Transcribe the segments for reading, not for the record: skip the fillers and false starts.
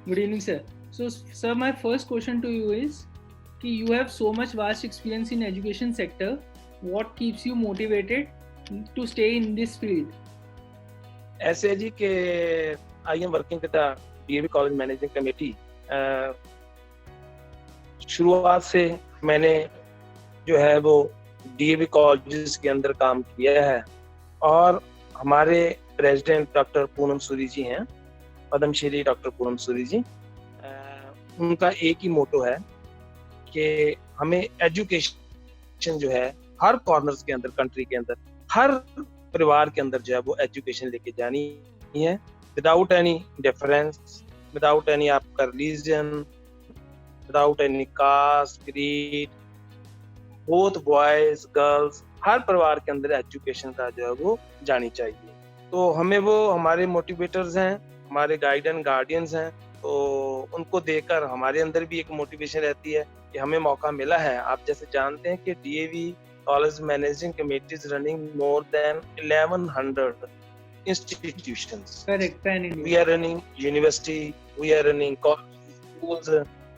Good evening, sir. So, sir, my first question to you is, कि you have so much vast experience in education sector. What keeps you motivated to stay in this field? ऐसे है जी कि I am working with the DAV college management committee. शुरुआत से मैंने जो है वो डीएवी कॉलेज के अंदर काम किया है और हमारे प्रेसिडेंट डॉक्टर पूनम सूरी जी हैं, पद्मश्री डॉक्टर पूनम सूरी जी। उनका एक ही मोटो है कि हमें एजुकेशन जो है हर कॉर्नर्स के अंदर, कंट्री के अंदर, हर परिवार के अंदर जो है वो एजुकेशन लेके जानी है, without any difference, without any आपका religion, without any caste, creed, both boys girls, हर परिवार के अंदर एजुकेशन का जो है वो जानी चाहिए। तो हमें वो हमारे मोटिवेटर्स हैं, हमारे गार्डियंस हैं, तो उनको देखकर हमारे अंदर भी एक मोटिवेशन रहती है कि हमें मौका मिला है। आप जैसे जानते हैं कि DAV college managing committee is running more than 1100 institutions. Correct, pan India. We are running university, we are running schools.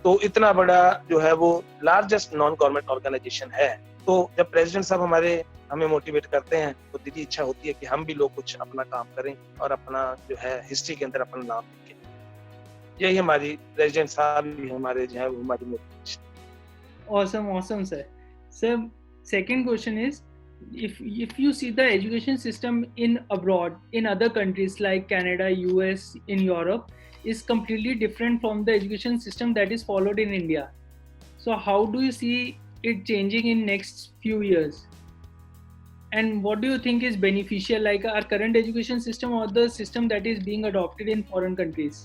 तो इतना बड़ा जो है वो लार्जेस्ट नॉन गवर्नमेंट ऑर्गेनाइजेशन है। तो जब प्रेसिडेंट साहब हमें मोटिवेट करते हैं तो दिली इच्छा होती है कि हम भी लोग कुछ अपना काम करें और अपना जो है हिस्ट्री के अंदर अपना नाम लिखें। यही हमारी प्रेसिडेंट साहब भी हमारे जो है वो हमारी motivation. Awesome, sir. Sir, second question is, if you see the education system in abroad, in other countries like Canada, US, in Europe, is completely different from the education system that is followed in India. So how do you see it changing in next few years? And what do you think is beneficial, like our current education system or the system that is being adopted in foreign countries?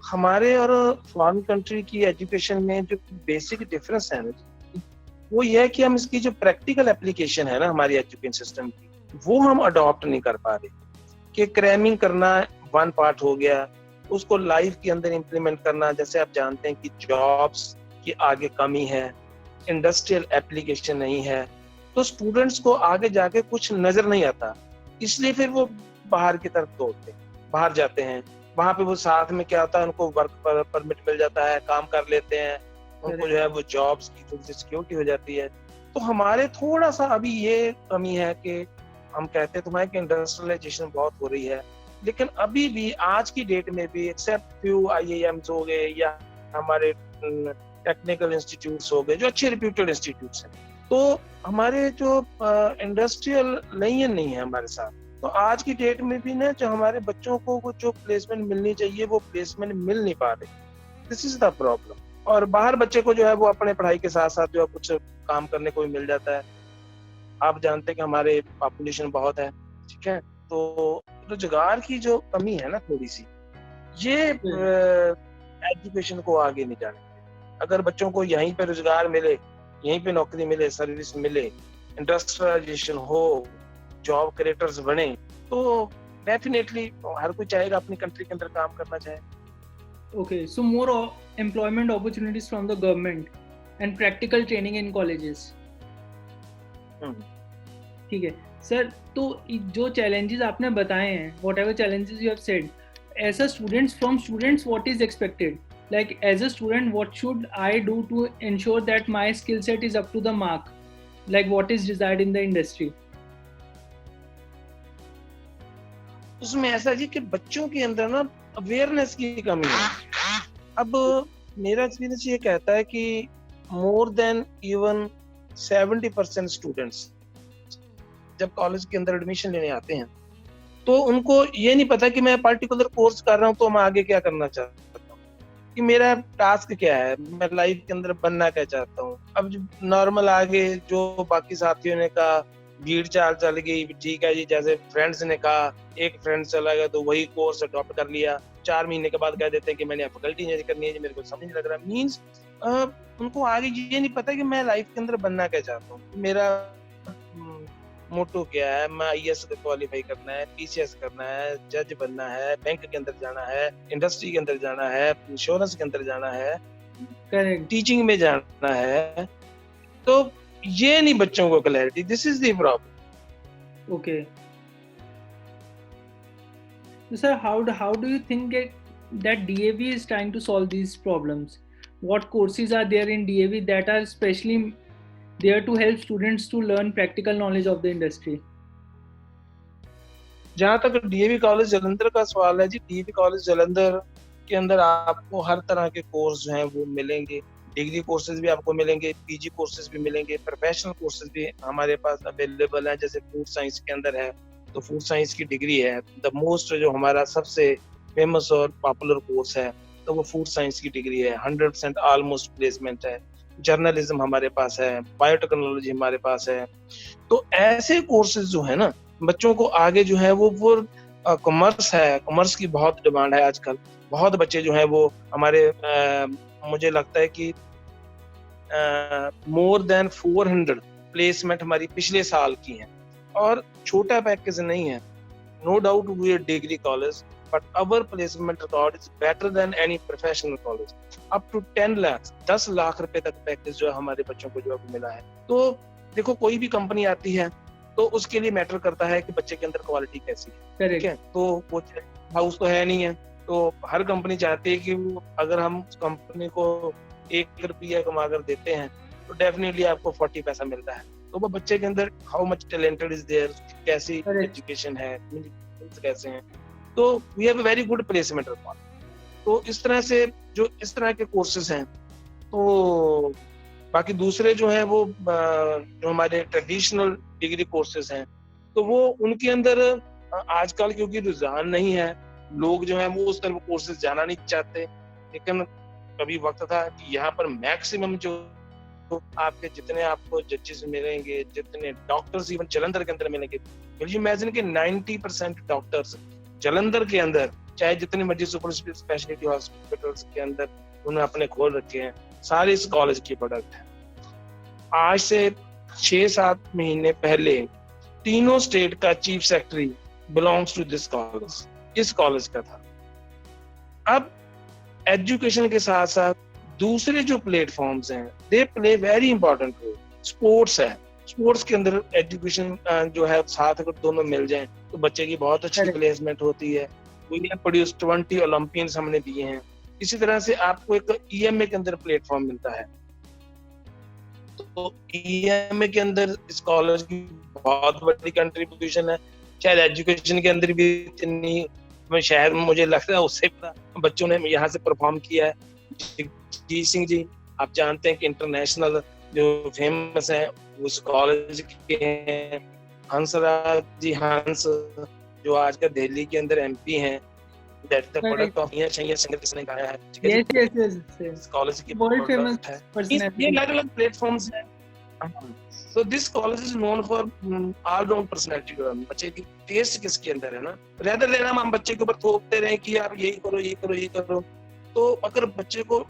हमारे और foreign country की education में जो basic difference है वो ये है कि हम इसकी जो प्रैक्टिकल एप्लीकेशन है ना हमारी एजुकेशन सिस्टम की, वो हम अडॉप्ट नहीं कर पा रहे। कि क्रैमिंग करना वन पार्ट हो गया, उसको लाइफ के अंदर इम्प्लीमेंट करना। जैसे आप जानते हैं कि जॉब्स की आगे कमी है, इंडस्ट्रियल एप्लीकेशन नहीं है, तो स्टूडेंट्स को आगे जाके कुछ नजर नहीं आता, इसलिए फिर वो बाहर की तरफ दौड़ते हैं, बाहर जाते हैं। वहां पे वो साथ में क्या होता है, उनको वर्क परमिट मिल जाता है, काम कर लेते हैं, उनको जो है वो जॉब्स की थोड़ी सी सिक्योरिटी हो जाती है। तो हमारे थोड़ा सा अभी ये कमी है कि हम कहते तो हैं कि इंडस्ट्रियलाइजेशन बहुत हो रही है, लेकिन अभी भी आज की डेट में भी एक्सेप्ट फ्यू आईआईएम्स हो गए या हमारे टेक्निकल इंस्टीट्यूट्स हो गए जो अच्छे रिप्यूटेड इंस्टीट्यूट्स हैं, तो हमारे जो इंडस्ट्रियल लाइन नहीं है हमारे साथ। तो आज की डेट में भी ना जो हमारे बच्चों को जो प्लेसमेंट मिलनी चाहिए वो प्लेसमेंट मिल नहीं पा रही। This is the problem. और बाहर बच्चे को जो है वो अपने पढ़ाई के साथ साथ जो है कुछ काम करने को भी मिल जाता है। आप जानते हैं कि हमारे पॉपुलेशन बहुत है, ठीक है, तो रोजगार की जो कमी है ना थोड़ी सी, ये एजुकेशन को आगे नहीं जाने। अगर बच्चों को यहीं पे रोजगार मिले, यहीं पे नौकरी मिले, सर्विस मिले, इंडस्ट्रियलाइजेशन हो, जॉब क्रिएटर्स बने, तो डेफिनेटली हर कोई चाहेगा अपनी कंट्री के अंदर काम करना चाहे। Okay, so more employment opportunities from the government and practical training in colleges. ठीक है सर, तो जो challenges आपने बताए हैं, whatever challenges you have said, as a students, what is expected? Like as a student, what should I do to ensure that my skill set is up to the mark? Like what is desired in the industry? उसमें ऐसा जी कि बच्चों के अंदर ना awareness की कमी है। अब मेरा एक्सपीरियंस ये कहता है कि मोर देन इवन 70% स्टूडेंट्स जब कॉलेज के अंदर एडमिशन लेने आते हैं तो उनको ये नहीं पता कि मैं पर्टिकुलर कोर्स कर रहा हूँ तो मैं आगे क्या करना चाहता हूँ, कि मेरा टास्क क्या है, मैं लाइफ के अंदर बनना क्या चाहता हूँ। अब नॉर्मल आगे जो बाकी साथियों ने कहा, भीड़ चाल चल गई, ठीक है जी, जैसे फ्रेंड्स ने कहा, एक फ्रेंड चला गया तो वही कोर्स अडॉप्ट कर लिया, 4 महीने के बाद कह देते हैं कि मैंने फैकल्टी चेंज करनी है, मेरे को समझ नहीं लग रहा। मींस उनको आगे ये नहीं पता कि मैं लाइफ के अंदर बनना क्या चाहता हूँ, मेरा मोटो क्या है, मैं आईएएस क्वालिफाई करना है, पीसीएस करना है, जज बनना है, बैंक के अंदर जाना है, इंडस्ट्री के अंदर जाना है, इंश्योरेंस के अंदर जाना है, करेक्ट, टीचिंग में जाना है। तो ये नहीं बच्चों को clarity, this is the problem. Okay. So, sir, how do you think that DAV is trying to solve these problems? What courses are there in DAV that are specially there to help students to learn practical knowledge of the industry? जहाँ तक DAV college Jalandhar का सवाल है जी, DAV college Jalandhar के अंदर आपको हर तरह के कोर्स जो हैं वो मिलेंगे। डिग्री कोर्सेज भी आपको मिलेंगे, पीजी कोर्सेज भी मिलेंगे, प्रोफेशनल कोर्सेज भी हमारे पास अवेलेबल हैं। जैसे फूड साइंस के अंदर है तो फूड साइंस की डिग्री है, द मोस्ट जो हमारा सबसे फेमस और पॉपुलर कोर्स है तो वो फूड साइंस की डिग्री है। 100% ऑलमोस्ट प्लेसमेंट है। जर्नलिज्म हमारे पास है, बायोटेक्नोलॉजी हमारे पास है। तो ऐसे कोर्सेज जो है ना, बच्चों को आगे जो है वो कॉमर्स है, कॉमर्स की बहुत डिमांड है आजकल। बहुत बच्चे जो हैं वो हमारे मुझे लगता है कि मोर देन 400 प्लेसमेंट हमारी पिछले साल की हैं और छोटा पैकेज नहीं है। No doubt we are degree college but our placement record is better than any professional college. Up to 10 lakh रुपए तक पैकेज जो है हमारे बच्चों को जो मिला है। तो देखो, कोई भी कंपनी आती है तो उसके लिए मैटर करता है कि बच्चे के अंदर क्वालिटी कैसी है, ठीक है। तो वो हाउस तो है नहीं है, तो हर कंपनी चाहती है कि अगर हम कंपनी को 1 रुपया कमा कर देते हैं तो डेफिनेटली आपको 40 पैसा मिलता है। तो वो बच्चे के अंदर how much talented is there, कैसी एजुकेशन है, कैसे हैं, तो we have a very good placement record. तो इस तरह से जो इस तरह के कोर्सेज हैं, तो बाकी दूसरे जो हैं वो जो हमारे ट्रेडिशनल डिग्री कोर्सेज हैं तो वो उनके अंदर आजकल क्योंकि रुझान नहीं है, लोग जो हैं वो उस तरह कोर्सेज जाना नहीं चाहते। लेकिन कभी वक्त था कि यहाँ पर मैक्सिमम जो आपके जितने आपको जजेस मिलेंगे, जितने डॉक्टर्स इवन जालंधर के अंदर मिलेंगे, विल यू इमेजिन कि 90% डॉक्टर्स जालंधर के अंदर, चाहे जितने मर्जी सुपर स्पेशलिटी हॉस्पिटल्स के अंदर उन्होंने अपने खोल रखे हैं, सारे इस कॉलेज की प्रोडक्ट है। आज से 6-7 महीने पहले तीनों स्टेट का chief secretary belongs to this college, इस कॉलेज का था। अब एजुकेशन के साथ साथ दूसरे जो प्लेटफॉर्म्स हैं they play very important role. Sports है, स्पोर्ट्स के अंदर एजुकेशन जो है साथ अगर दोनों मिल जाएं तो बच्चे की बहुत अच्छी प्लेसमेंट होती है। वी हैव प्रोड्यूस्ड 20 ओलंपियंस हमने दिए हैं। इसी तरह से आपको एक ईएमए के अंदर प्लेटफॉर्म मिलता है। तो ईएमए के अंदर इस कॉलेज की बहुत बड़ी कंट्रीब्यूशन है। शायद एजुकेशन के अंदर भी इतनी शायद मुझे लगता है उससे बच्चों ने यहाँ से परफॉर्म किया है। जगजीत सिंह जी आप जानते हैं कि इंटरनेशनल जो फेमस है उस कॉलेज के हैं। हंसराज जी हंस जो आज का दिल्ली के अंदर एमपी हैं, दैट द प्रोडक्ट ऑफ ये सिंगर किसने गाया है, ठीक है। इस कॉलेज की वर्ल्ड फेमस है। ये अलग-अलग प्लेटफॉर्म्स हैं। So this college is known for all-round personality development। बच्चे की टेस्ट किसके अंदर है ना, रेदर देन हम बच्चे के ऊपर थोपते रहे कि आप यही करो ये करो ये करो। तो अगर बच्चे को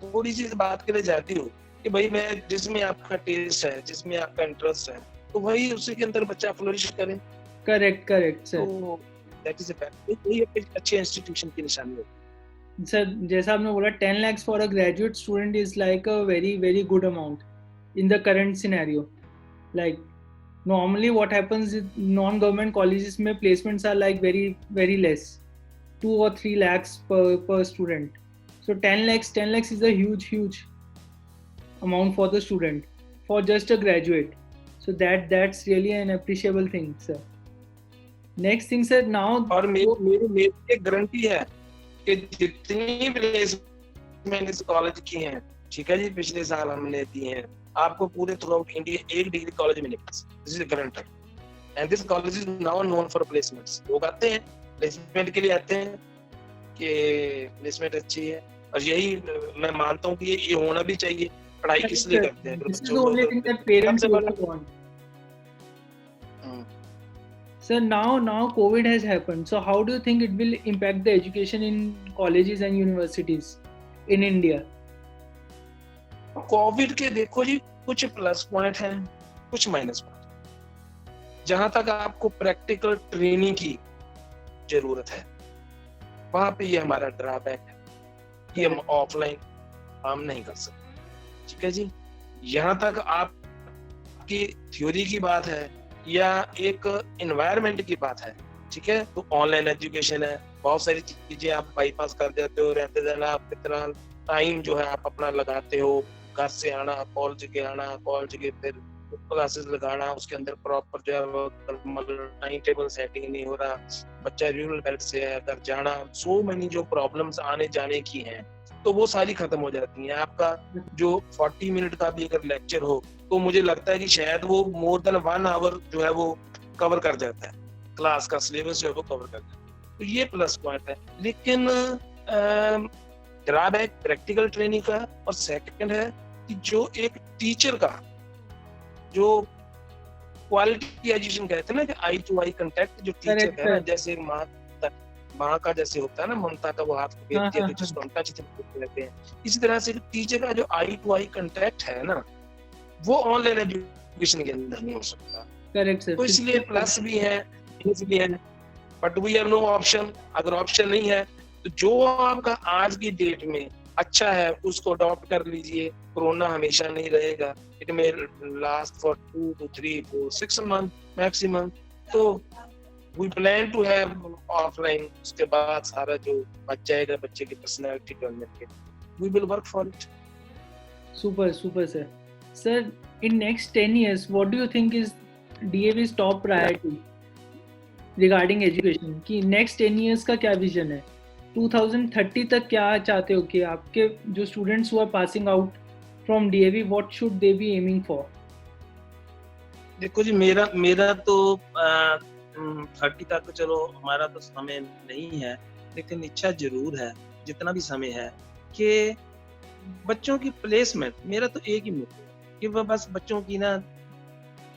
थोड़ी सी बात के लिए जाती हो कि भाई मैं जिसमें आपका टेस्ट है, जिसमें आपका इंटरेस्ट है, तो वही उसी के अंदर बच्चा फ्लोरिश करे। Correct sir. तो दैट इज अ फैक्ट। यही एक अच्छे इंस्टीट्यूशन की निशानी है। सर जैसा आपने बोला 10 lakhs for a graduate student is like a very very good amount in the current scenario. Like normally what happens is non-government colleges mein placements are like very less, 2 or 3 lakhs per student. So 10 lakhs is a huge amount for the student, for just a graduate. So that's really an appreciable thing, sir. Next thing, sir, now और मेरी एक guarantee है कि जितनी placement इस college की हैं, ठीक है जी, पिछले साल हमने दी हैं, आपको पूरे थ्रू आउट इंडिया एक डिग्री कॉलेज मिलेगा। This is guarantee and this college is now known for placements. लोग आते हैं प्लेसमेंट के लिए, आते हैं कि प्लेसमेंट अच्छी है, और यही मैं मानता हूँ कि ये होना भी चाहिए। पढ़ाई किस लिए करते हैं? Sir, now COVID has happened. So how do you think it will impact the education in colleges and universities in India? Covid के देखो जी कुछ प्लस पॉइंट हैं, कुछ माइनस पॉइंट। जहां तक आपको प्रैक्टिकल ट्रेनिंग की जरूरत है वहां पे ये हमारा ड्रॉबैक है कि हम ऑफलाइन काम नहीं कर सकते, ठीक है जी। यहाँ तक आपकी थ्योरी की बात है या एक एनवायरनमेंट की बात है, ठीक है, तो ऑनलाइन एजुकेशन है, बहुत सारी चीजें आप बाईपास कर देते हो, रहते देना आप कितना टाइम जो है आप अपना लगाते हो, घर से आना, कॉलेज के आना, कॉलेज के फिर क्लासेस लगाना, उसके अंदर प्रॉपर जो है मतलब टाइम टेबल सेटिंग नहीं हो रहा, बच्चा रूरल बेल्ट से है, अगर जाना, सो मेनी जो प्रॉब्लम्स आने जाने की हैं, तो वो सारी खत्म हो जाती हैं। आपका जो 40 मिनट का भी अगर लेक्चर हो, तो मुझे लगता है कि शायद वो मोर देन 1 आवर जो है वो कवर कर जाता है, क्लास का सिलेबस जो है वो कवर कर जाता है। तो ये प्लस पॉइंट है। लेकिन ड्रॉबैक प्रैक्टिकल ट्रेनिंग का, और सेकंड है कि जो एक टीचर का जो क्वालिटी एजुकेशन कहते हैं ना, कि आई टू आई कांटेक्ट, जो टीचर है ना, जैसे माँ का जैसे होता है ना, ममता का वो हाथ को भेजती है, जिसको हम टच कहते हैं, इसी तरह से टीचर का जो आई टू आई कांटेक्ट है ना, वो ऑनलाइन एजुकेशन के अंदर नहीं हो सकता। Correct sir. तो इसलिए प्लस भी है, इसलिए, but we have no option. अगर ऑप्शन नहीं है तो जो आपका आज की डेट में अच्छा है उसको अडॉप्ट कर लीजिए। कोरोना हमेशा नहीं रहेगा, it may last for 2 to 3 4 6 months maximum. तो we plan to have offline, उसके बाद सारा जो बच जाएगा बच्चे की पर्सनैलिटी डेवलपमेंट के, we will work for it. Super super sir. Sir, in next 10 years what do you think is DAV's top priority regarding education? कि next 10 years का क्या विजन है? 2030 तक क्या चाहते हो कि आपके जो स्टूडेंट्स हुआ passing out from DAV, what should they be aiming for? देखो जी, मेरा तो 30 तक चलो हमारा तो समय नहीं है, लेकिन इच्छा जरूर है, जितना भी समय है, कि बच्चों की प्लेसमेंट, मेरा तो एक ही मुद्दा है कि वह बस बच्चों की ना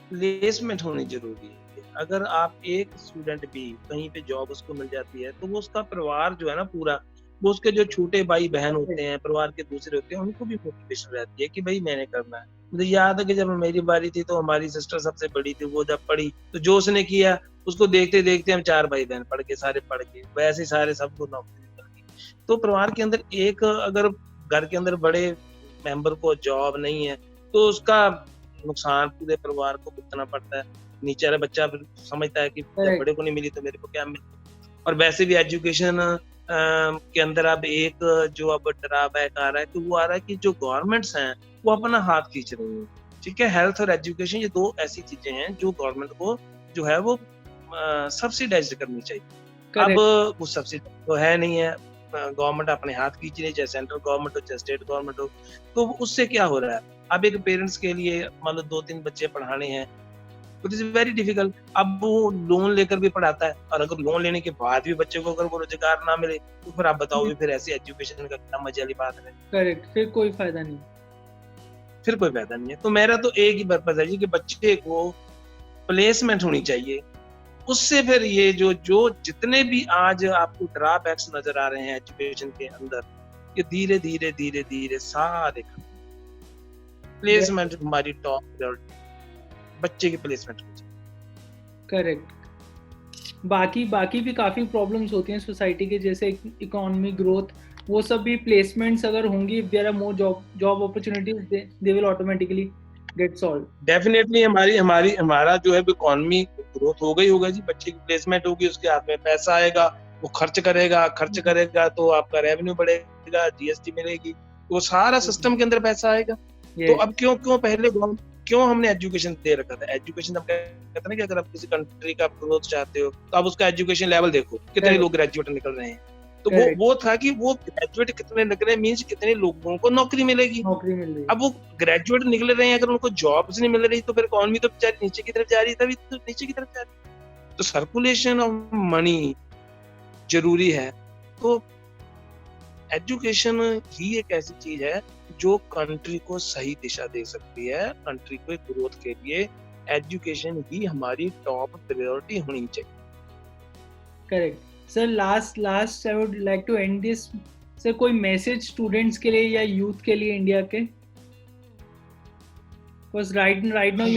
प्लेसमेंट होनी जरूरी है। अगर आप एक स्टूडेंट भी कहीं पे जॉब उसको मिल जाती है, तो वो उसका परिवार जो है ना पूरा, वो उसके जो छोटे भाई बहन होते हैं, परिवार के दूसरे होते हैं, उनको भी मोटिवेशन रहती है कि भाई मैंने करना है। मुझे याद है कि जब मेरी बारी थी तो हमारी सिस्टर सबसे बड़ी थी, वो जब पढ़ी तो जो उसने किया उसको देखते देखते हम 4 भाई बहन पढ़ के, सारे पढ़ के वैसे सारे सबको नौकरी मिल गई। तो परिवार के अंदर एक, अगर घर के अंदर बड़े मेंबर को जॉब नहीं है तो उसका नुकसान पूरे परिवार को भुगतना पड़ता है। नीचे वाला बच्चा फिर समझता है कि बड़े को नहीं मिली तो मेरे को क्या मिली। और वैसे भी एजुकेशन के अंदर अब एक जो अब ड्रॉबैक आ रहा है, तो वो आ रहा है कि जो गवर्नमेंट्स हैं वो अपना हाथ खींच रही हैं। ठीक है, हेल्थ और एजुकेशन ये दो ऐसी चीजें हैं जो गवर्नमेंट को जो है वो सब्सिडाइज करनी चाहिए। अब वो सब्सिडी तो है नहीं है, गवर्नमेंट अपने हाथ खींच रही है, चाहे सेंट्रल गवर्नमेंट हो चाहे स्टेट गवर्नमेंट हो। तो उससे क्या हो रहा है, अब एक पेरेंट्स के लिए मान लो 2-3 बच्चे पढ़ाने हैं, इट इज वेरी डिफिकल्ट। अब वो लोन लेकर भी पढ़ाता है, और अगर लोन लेने के बाद भी बच्चे को अगर वो रोजगार ना मिले तो फिर आप बताओ फिर ऐसी एजुकेशन का क्या मजे वाली बात है। करेक्ट, फिर कोई फायदा नहीं, फिर कोई फायदा नहीं है। तो मेरा तो एक ही पर्पस है जी कि बच्चे को प्लेसमेंट होनी चाहिए। उससे फिर ये जो जितने भी आज आपको ड्रॉबैक्स नजर आ रहे हैं एजुकेशन के अंदर, ये धीरे धीरे धीरे धीरे सारे प्लेसमेंट हमारी टॉप प्रायोरिटी, बच्चे की प्लेसमेंट हो जाए। करेक्ट। बाकी भी काफी प्रॉब्लम्स होती हैं सोसाइटी के, जैसे इकोनॉमी ग्रोथ, वो सब भी प्लेसमेंट्स अगर होंगी, there are more job opportunities, they will automatically get solve. Definitely हमारा जो है इकोनॉमी ग्रोथ हो गई होगा जी, बच्चे की प्लेसमेंट होगी, उसके हाथ में पैसा आएगा, वो खर्च करेगा तो आपका रेवेन्यू बढ़ेगा, जीएसटी मिलेगी, वो सारा सिस्टम के अंदर पैसा आएगा। तो अब क्यों हमने एजुकेशन दे रखा था? एजुकेशन हम कहते हैं ना कि अगर आप किसी कंट्री का ग्रोथ चाहते हो तो आप उसका एजुकेशन लेवल देखो, कितने लोग ग्रेजुएट निकल रहे हैं। तो वो था कि वो ग्रेजुएट कितने निकले मींस कितने लोगों को नौकरी मिलेगी। अब वो ग्रेजुएट निकल रहे हैं, अगर उनको जॉब्स नहीं मिल रही तो फिर इकोनॉमी तो बेचारी नीचे की तरफ जा रही है, तभी तो नीचे की तरफ जा रही है। तो सर्कुलेशन ऑफ मनी जरूरी है। तो एजुकेशन ही एक ऐसी चीज है जो कंट्री को सही दिशा दे सकती है। कंट्री को ग्रोथ के लिए एजुकेशन ही हमारी टॉप प्रायोरिटी होनी चाहिए। Correct sir. Last I would like to end this sir, कोई मैसेज स्टूडेंट्स के लिए या यूथ के लिए इंडिया के? बिकॉज़ राइट नाउ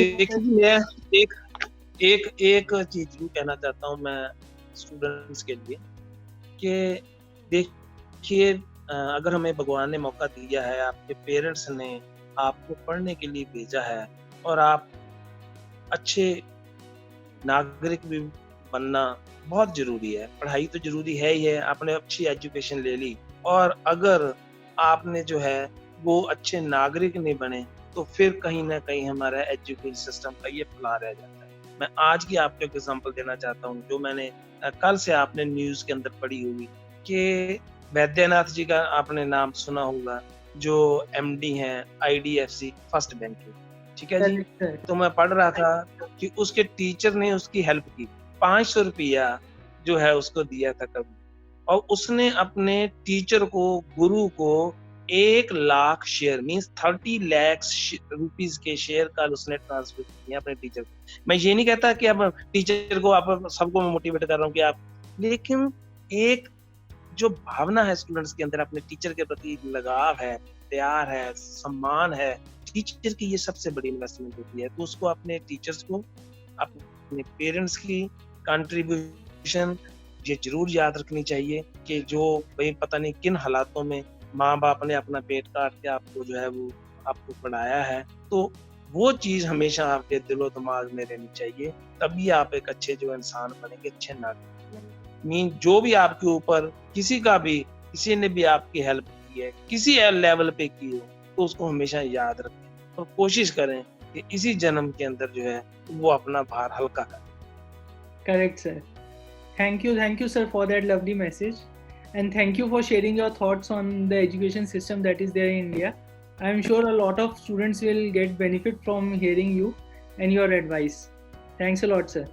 एक चीज जरूर कहना चाहता हूँ मैं स्टूडेंट्स के लिए कि देखिए, अगर हमें भगवान ने मौका दिया है, आपके पेरेंट्स ने आपको पढ़ने के लिए भेजा है, और आप अच्छे नागरिक भी बनना बहुत जरूरी है। पढ़ाई तो जरूरी है ही है, आपने अच्छी एजुकेशन ले ली और अगर आपने जो है वो अच्छे नागरिक नहीं बने तो फिर कहीं ना कहीं हमारा एजुकेशन सिस्टम का ये फ्लॉ रह जाता है। मैं आज की आपको एक एग्जांपल देना चाहता हूँ, जो मैंने कल से आपने न्यूज के अंदर पढ़ी होगी कि वैद्यनाथ जी का आपने नाम सुना होगा, जो एमडी हैं आईडीएफसी फर्स्ट बैंक के, ठीक है जी। Correct sir. तो मैं पढ़ रहा था कि उसके टीचर ने उसकी हेल्प की, 500 रुपया जो है उसको दिया था कभी, और उसने अपने टीचर को, गुरु को 1 lakh share means 30 lakh rupees के शेयर कल उसने ट्रांसफर किए अपने टीचर को। मैं ये नहीं कहता कि अब टीचर को आप सबको मैं मोटिवेट कर रहा हूँ कि आप, लेकिन एक जो भावना है स्टूडेंट्स के अंदर अपने टीचर के प्रति लगाव है, प्यार है, सम्मान है, टीचर की ये सबसे बड़ी इन्वेस्टमेंट होती है। तो उसको अपने टीचर्स को, अपने पेरेंट्स की कंट्रीब्यूशन ये जरूर याद रखनी चाहिए कि जो भाई पता नहीं किन हालातों में माँ बाप ने अपना पेट काट के आपको जो है वो आपको पढ़ाया है, तो वो चीज हमेशा आपके दिलो दिमाग में रहनी चाहिए, तभी आप एक अच्छे जो इंसान बनेंगे, अच्छे नागरिक बनेंगे। मीन जो भी आपके ऊपर किसी ने भी आपकी हेल्प की है, किसी लेवल पे की हो, तो उसको हमेशा याद रखें और कोशिश करें कि इसी जन्म के अंदर जो है वो अपना भार हल्का करें। Correct, sir. Thank you, sir, for that lovely message, and thank you for sharing your thoughts on the education system that is there in India. I am sure a lot of students will get benefit from hearing you and your advice. Thanks a lot, sir.